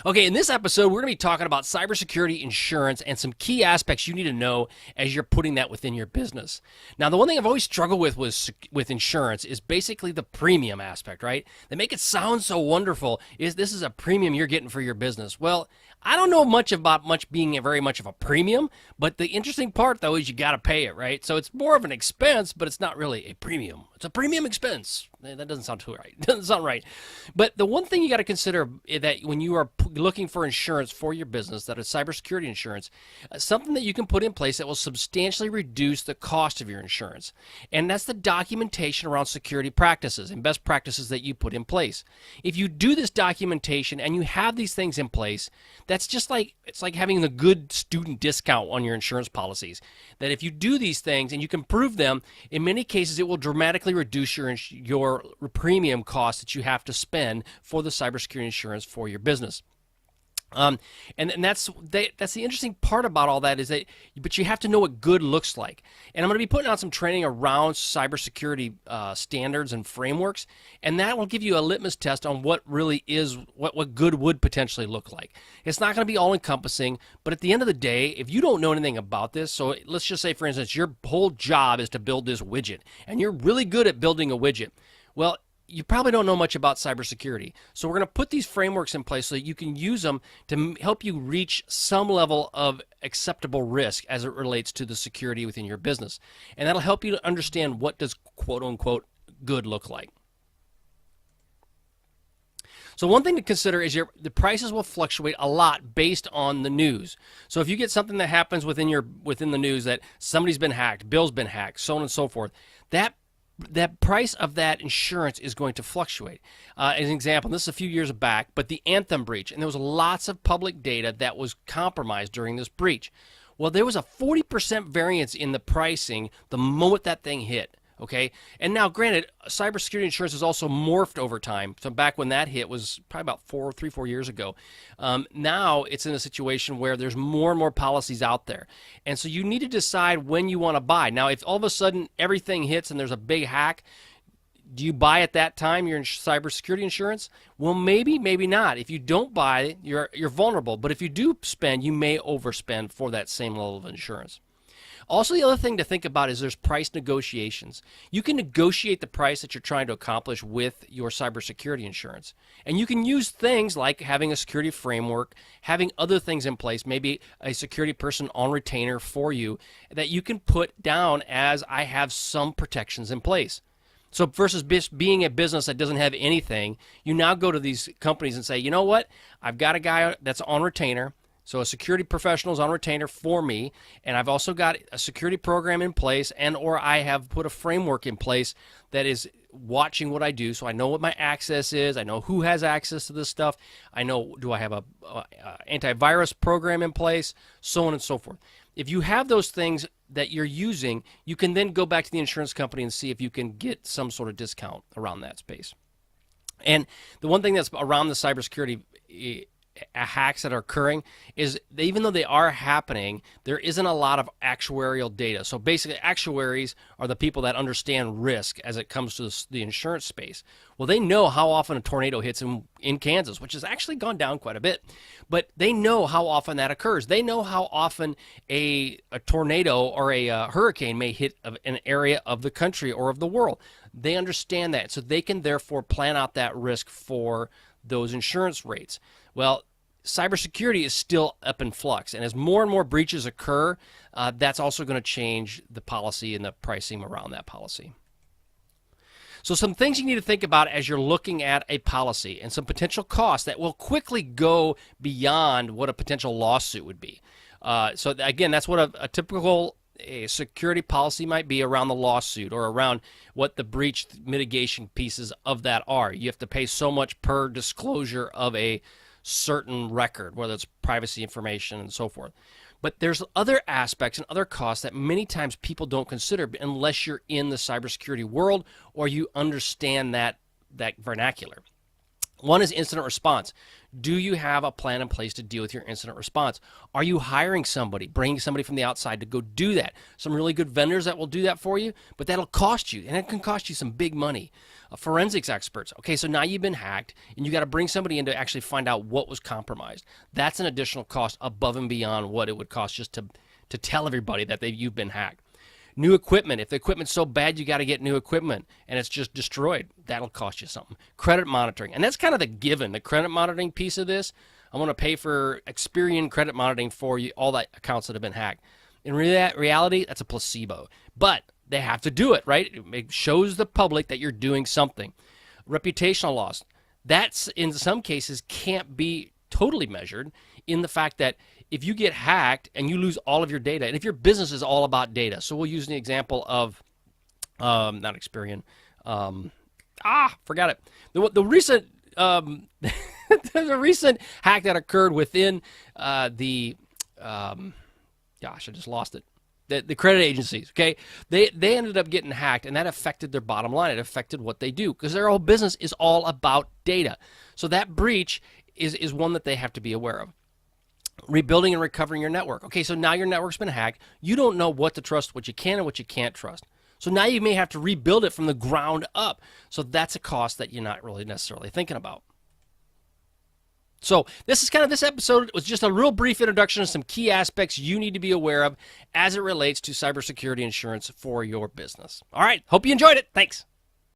Okay, in this episode, we're going to be talking about cybersecurity insurance and some key aspects you need to know as you're putting that within your business. Now, the one thing I've always struggled with insurance is basically the premium aspect, right? They make it sound so wonderful. Is this is a premium you're getting for your business? Well, I don't know much about being very much of a premium, but the interesting part though is you got to pay it, right? So it's more of an expense, but it's not really a premium. It's a premium expense. That doesn't sound too right. It doesn't sound right. But the one thing you got to consider is that when you are looking for insurance for your business, that is cybersecurity insurance, something that you can put in place that will substantially reduce the cost of your insurance. And that's the documentation around security practices and best practices that you put in place. If you do this documentation and you have these things in place, that's just like it's like having the good student discount on your insurance policies. That if you do these things and you can prove them, in many cases it will dramatically reduce your premium cost that you have to spend for the cybersecurity insurance for your business. And that's the interesting part about all that is that, but you have to know what good looks like. And I'm going to be putting out some training around cybersecurity standards and frameworks, and that will give you a litmus test on what really is what good would potentially look like. It's not going to be all encompassing, but at the end of the day, if you don't know anything about this, so let's just say, for instance, your whole job is to build this widget, and you're really good at building a widget. Well, you probably don't know much about cybersecurity. So we're going to put these frameworks in place so that you can use them to help you reach some level of acceptable risk as it relates to the security within your business. And that'll help you to understand what does quote unquote good look like. So one thing to consider is the prices will fluctuate a lot based on the news. So if you get something that happens within the news that somebody's been hacked, Bill's been hacked, so on and so forth, that price of that insurance is going to fluctuate. As an example, this is a few years back, but the Anthem breach, and there was lots of public data that was compromised during this breach. Well, there was a 40% variance in the pricing the moment that thing hit. Okay, and now granted, cybersecurity insurance has also morphed over time. So back when that hit was probably about 4 years ago. Now it's in a situation where there's more and more policies out there, and so you need to decide when you want to buy. Now, if all of a sudden everything hits and there's a big hack, do you buy at that time your cybersecurity insurance? Well, maybe, maybe not. If you don't buy, you're vulnerable. But if you do spend, you may overspend for that same level of insurance. Also, the other thing to think about is there's price negotiations. You can negotiate the price that you're trying to accomplish with your cybersecurity insurance. And you can use things like having a security framework, having other things in place, maybe a security person on retainer for you that you can put down as I have some protections in place. So versus being a business that doesn't have anything, you now go to these companies and say, you know what, I've got a guy that's on retainer. So a security professional is on retainer for me, and I've also got a security program in place, and or I have put a framework in place that is watching what I do, so I know what my access is, I know who has access to this stuff, I know do I have a antivirus program in place, so on and so forth. If you have those things that you're using, you can then go back to the insurance company and see if you can get some sort of discount around that space. And the one thing that's around the cybersecurity hacks that are occurring is even though they are happening, there isn't a lot of actuarial data. So basically, actuaries are the people that understand risk as it comes to the insurance space. Well, they know how often a tornado hits in Kansas, which has actually gone down quite a bit. But they know how often that occurs. They know how often a tornado or a hurricane may hit an area of the country or of the world. They understand that, so they can therefore plan out that risk for those insurance rates. Well, cybersecurity is still up in flux, and as more and more breaches occur, that's also going to change the policy and the pricing around that policy. So some things you need to think about as you're looking at a policy and some potential costs that will quickly go beyond what a potential lawsuit would be. So again, that's what a typical security policy might be around the lawsuit or around what the breach mitigation pieces of that are. You have to pay so much per disclosure of a certain record, whether it's privacy information and so forth. But there's other aspects and other costs that many times people don't consider unless you're in the cybersecurity world or you understand that vernacular. One is incident response. Do you have a plan in place to deal with your incident response? Are you hiring somebody, bringing somebody from the outside to go do that? Some really good vendors that will do that for you, but that'll cost you, and it can cost you some big money. forensics experts. Okay, so now you've been hacked and you got to bring somebody in to actually find out what was compromised. That's an additional cost above and beyond what it would cost just to tell everybody that you've been hacked. New equipment. If the equipment's so bad you got to get new equipment and it's just destroyed, that'll cost you something. Credit monitoring. And that's kind of the given, the credit monitoring piece of this. I want to pay for Experian credit monitoring for you, all the accounts that have been hacked. In reality, that's a placebo. But they have to do it, right? It shows the public that you're doing something. Reputational loss. That's, in some cases, can't be totally measured in the fact that if you get hacked and you lose all of your data, and if your business is all about data, so we'll use an example of, not Experian, forgot it. The recent, there's a recent hack that occurred within I just lost it. The credit agencies, okay? They ended up getting hacked, and that affected their bottom line. It affected what they do because their whole business is all about data. So that breach is one that they have to be aware of. Rebuilding and recovering your network. Okay, so now your network's been hacked. You don't know what to trust, what you can and what you can't trust. So now you may have to rebuild it from the ground up. So that's a cost that you're not really necessarily thinking about. So this episode was just a real brief introduction of some key aspects you need to be aware of as it relates to cybersecurity insurance for your business. All right, hope you enjoyed it. Thanks.